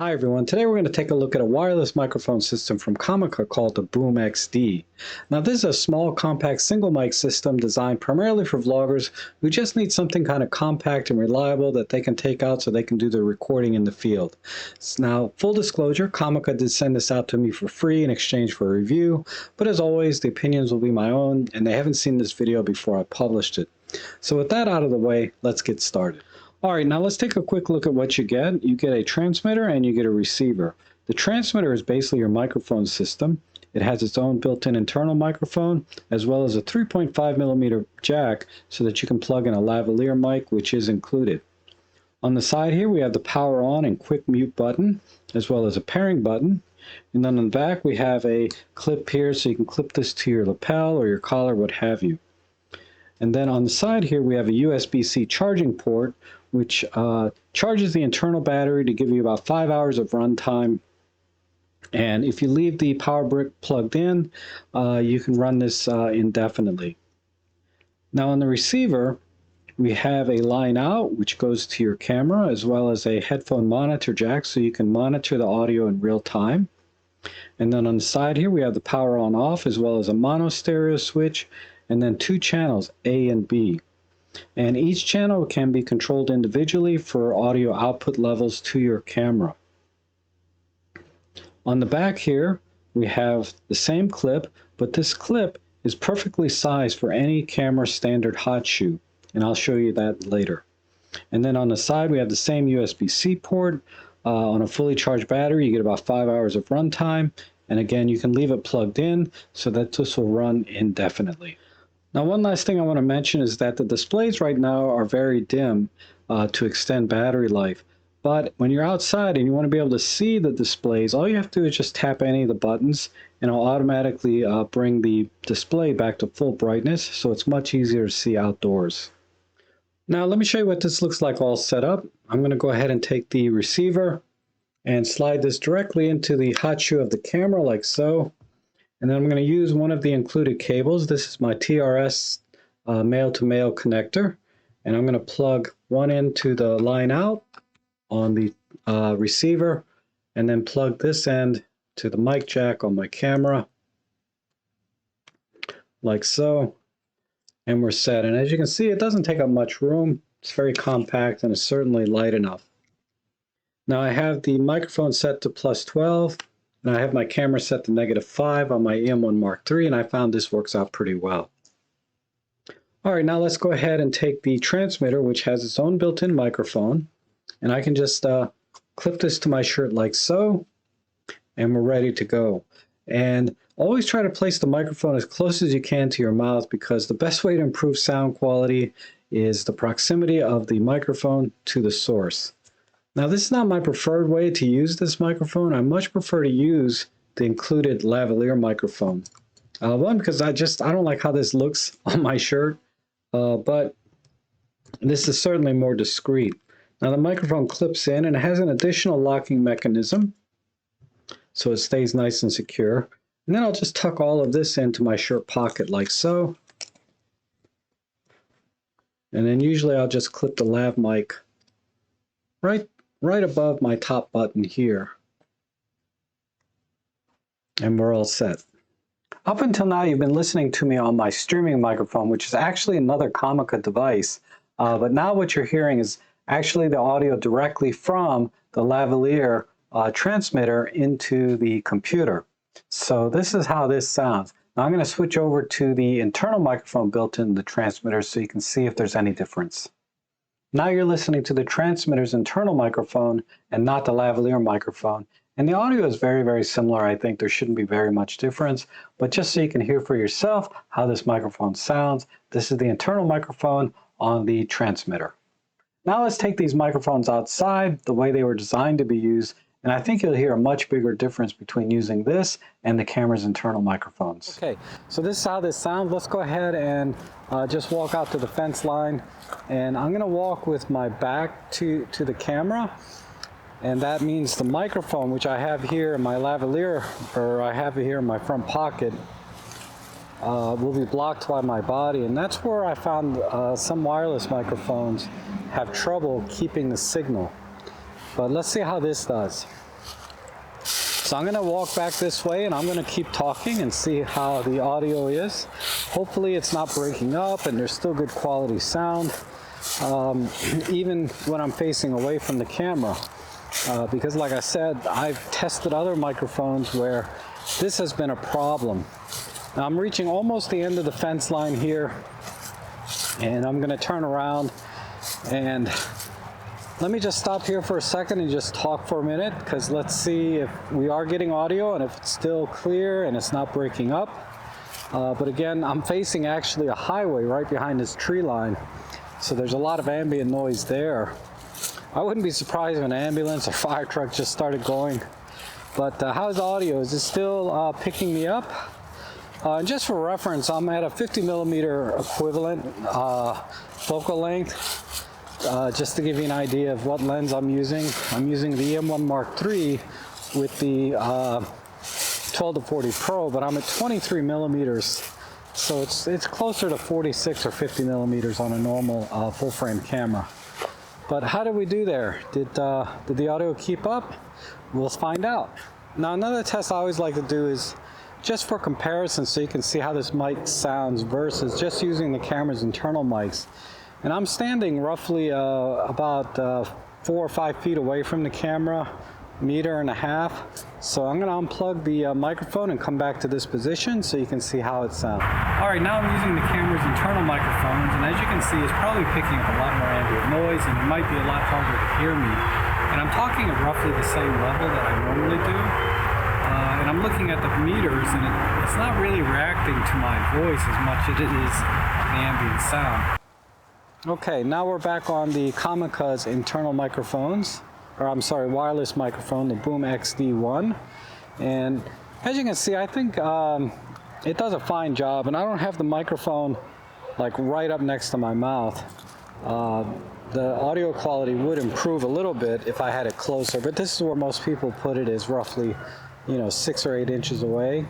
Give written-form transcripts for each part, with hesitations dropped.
Hi everyone, today we're going to take a look at a wireless microphone system from Comica called the BoomX-D. Now this is a small compact single mic system designed primarily for vloggers who just need something kind of compact and reliable that they can take out so they can do their recording in the field. Now full disclosure, Comica did send this out to me for free in exchange for a review, but as always the opinions will be my own and they haven't seen this video before I published it. So with that out of the way, let's get started. All right, now let's take a quick look at what you get. You get a transmitter and you get a receiver. The transmitter is basically your microphone system. It has its own built-in internal microphone, as well as a 3.5mm jack so that you can plug in a lavalier mic, which is included. On the side here, we have the power on and quick mute button, as well as a pairing button. And then on the back, we have a clip here so you can clip this to your lapel or your collar, what have you. And then on the side here, we have a USB-C charging port, which charges the internal battery to give you about 5 hours of runtime. And if you leave the power brick plugged in, you can run this indefinitely. Now on the receiver, we have a line out, which goes to your camera, as well as a headphone monitor jack, so you can monitor the audio in real time. And then on the side here, we have the power on off, as well as a mono stereo switch, and then 2 channels, A and B. And each channel can be controlled individually for audio output levels to your camera. On the back here, we have the same clip, but this clip is perfectly sized for any camera standard hot shoe, and I'll show you that later. And then on the side, we have the same USB-C port. On a fully charged battery, you get about 5 hours of runtime, and again, you can leave it plugged in so that this will run indefinitely. Now, one last thing I want to mention is that the displays right now are very dim to extend battery life. But when you're outside and you want to be able to see the displays, all you have to do is just tap any of the buttons and it'll automatically bring the display back to full brightness, so it's much easier to see outdoors. Now, let me show you what this looks like all set up. I'm going to go ahead and take the receiver and slide this directly into the hot shoe of the camera like so. And then I'm going to use one of the included cables. This is my TRS male-to-male connector. And I'm going to plug one into the line out on the receiver, and then plug this end to the mic jack on my camera, like so. And we're set. And as you can see, it doesn't take up much room. It's very compact and it's certainly light enough. Now I have the microphone set to +12. And I have my camera set to -5 on my EM1 Mark III, and I found this works out pretty well. All right, now let's go ahead and take the transmitter, which has its own built-in microphone, and I can just clip this to my shirt like so, and we're ready to go. And always try to place the microphone as close as you can to your mouth, because the best way to improve sound quality is the proximity of the microphone to the source. Now, this is not my preferred way to use this microphone. I much prefer to use the included lavalier microphone. One, because I don't like how this looks on my shirt, but this is certainly more discreet. Now, the microphone clips in and it has an additional locking mechanism, so it stays nice and secure. And then I'll just tuck all of this into my shirt pocket like so. And then usually I'll just clip the lav mic right above my top button here. And we're all set. Up until now, you've been listening to me on my streaming microphone, which is actually another Comica device. But now what you're hearing is actually the audio directly from the lavalier transmitter into the computer. So this is how this sounds. Now I'm going to switch over to the internal microphone built in the transmitter so you can see if there's any difference. Now you're listening to the transmitter's internal microphone and not the lavalier microphone. And the audio is very, very similar. I think there shouldn't be very much difference. But just so you can hear for yourself how this microphone sounds, this is the internal microphone on the transmitter. Now let's take these microphones outside the way they were designed to be used. And I think you'll hear a much bigger difference between using this and the camera's internal microphones. Okay, so this is how this sounds. Let's go ahead and just walk out to the fence line. And I'm going to walk with my back to the camera. And that means the microphone, which I have here in my lavalier, or I have it here in my front pocket, will be blocked by my body. And that's where I found some wireless microphones have trouble keeping the signal. But let's see how this does. So I'm gonna walk back this way and I'm gonna keep talking and see how the audio is. Hopefully it's not breaking up and there's still good quality sound, even when I'm facing away from the camera. Because like I said, I've tested other microphones where this has been a problem. Now I'm reaching almost the end of the fence line here, and I'm gonna turn around and let me just stop here for a second and just talk for a minute, because let's see if we are getting audio and if it's still clear and it's not breaking up. But again, I'm facing actually a highway right behind this tree line, so there's a lot of ambient noise there. I wouldn't be surprised if an ambulance or fire truck just started going. But how's the audio? Is it still picking me up? And just for reference, I'm at a 50mm equivalent focal length. Just to give you an idea of what lens I'm using the EM1 Mark III with the 12-40 Pro, but I'm at 23mm, so it's closer to 46 or 50mm on a normal full frame camera. But how did we do there? Did the audio keep up? We'll find out. Now another test I always like to do is just for comparison, so you can see how this mic sounds versus just using the camera's internal mics. And I'm standing roughly about 4 or 5 feet away from the camera, 1.5 meters. So I'm gonna unplug the microphone and come back to this position so you can see how it sounds. All right, now I'm using the camera's internal microphones, and as you can see, it's probably picking up a lot more ambient noise, and it might be a lot harder to hear me. And I'm talking at roughly the same level that I normally do. And I'm looking at the meters, and it's not really reacting to my voice as much as it is the ambient sound. Okay, now we're back on the Comica's internal microphones, or I'm sorry, wireless microphone, the BoomX-D1. And as you can see, I think it does a fine job, and I don't have the microphone like right up next to my mouth. The audio quality would improve a little bit if I had it closer, but this is where most people put it, is roughly, 6 or 8 inches away.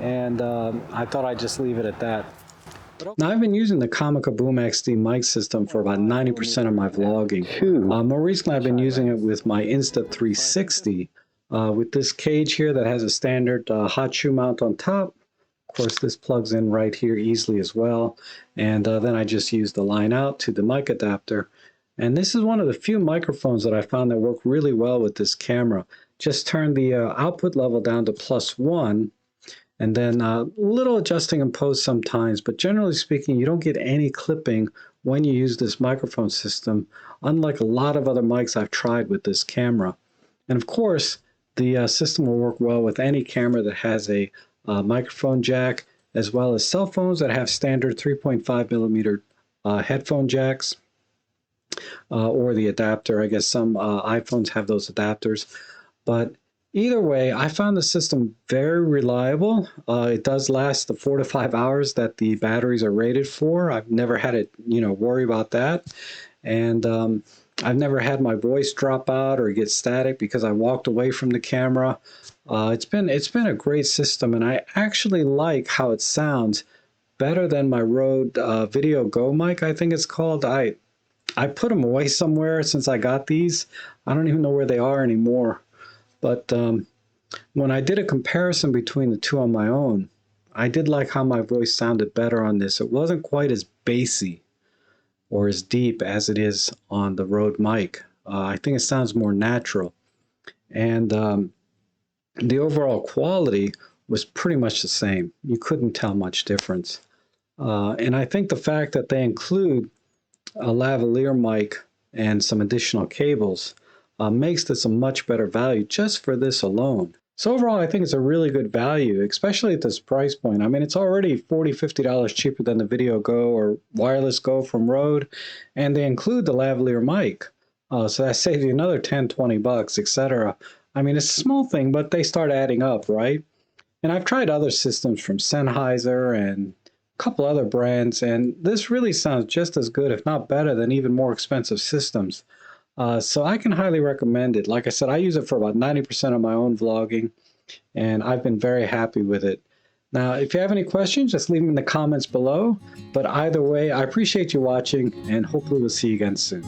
And I thought I'd just leave it at that. Now, I've been using the Comica BoomX-D mic system for about 90% of my vlogging. More recently, I've been using it with my Insta360 with this cage here that has a standard hot shoe mount on top. Of course, this plugs in right here easily as well. And then I just use the line out to the mic adapter. And this is one of the few microphones that I found that work really well with this camera. Just turn the output level down to +1. And then a little adjusting in post sometimes, but generally speaking, you don't get any clipping when you use this microphone system, unlike a lot of other mics I've tried with this camera. And of course, the system will work well with any camera that has a microphone jack, as well as cell phones that have standard 3.5mm headphone jacks, or the adapter. I guess some iPhones have those adapters. But either way, I found the system very reliable. It does last the 4 to 5 hours that the batteries are rated for. I've never had it, worry about that. And I've never had my voice drop out or get static because I walked away from the camera. It's been a great system, and I actually like how it sounds better than my Rode Video Go mic, I think it's called. I put them away somewhere since I got these. I don't even know where they are anymore. But when I did a comparison between the two on my own, I did like how my voice sounded better on this. It wasn't quite as bassy or as deep as it is on the Rode mic. I think it sounds more natural. And the overall quality was pretty much the same. You couldn't tell much difference. And I think the fact that they include a lavalier mic and some additional cables makes this a much better value just for this alone. So overall, I think it's a really good value, especially at this price point. I mean, it's already $40, $50 cheaper than the Video Go or Wireless Go from Rode, and they include the lavalier mic. So that saves you another 10, 20 bucks, etc. I mean, it's a small thing, but they start adding up, right? And I've tried other systems from Sennheiser and a couple other brands, and this really sounds just as good, if not better, than even more expensive systems. So I can highly recommend it. Like I said, I use it for about 90% of my own vlogging, and I've been very happy with it. Now, if you have any questions, just leave them in the comments below. But either way, I appreciate you watching, and hopefully we'll see you again soon.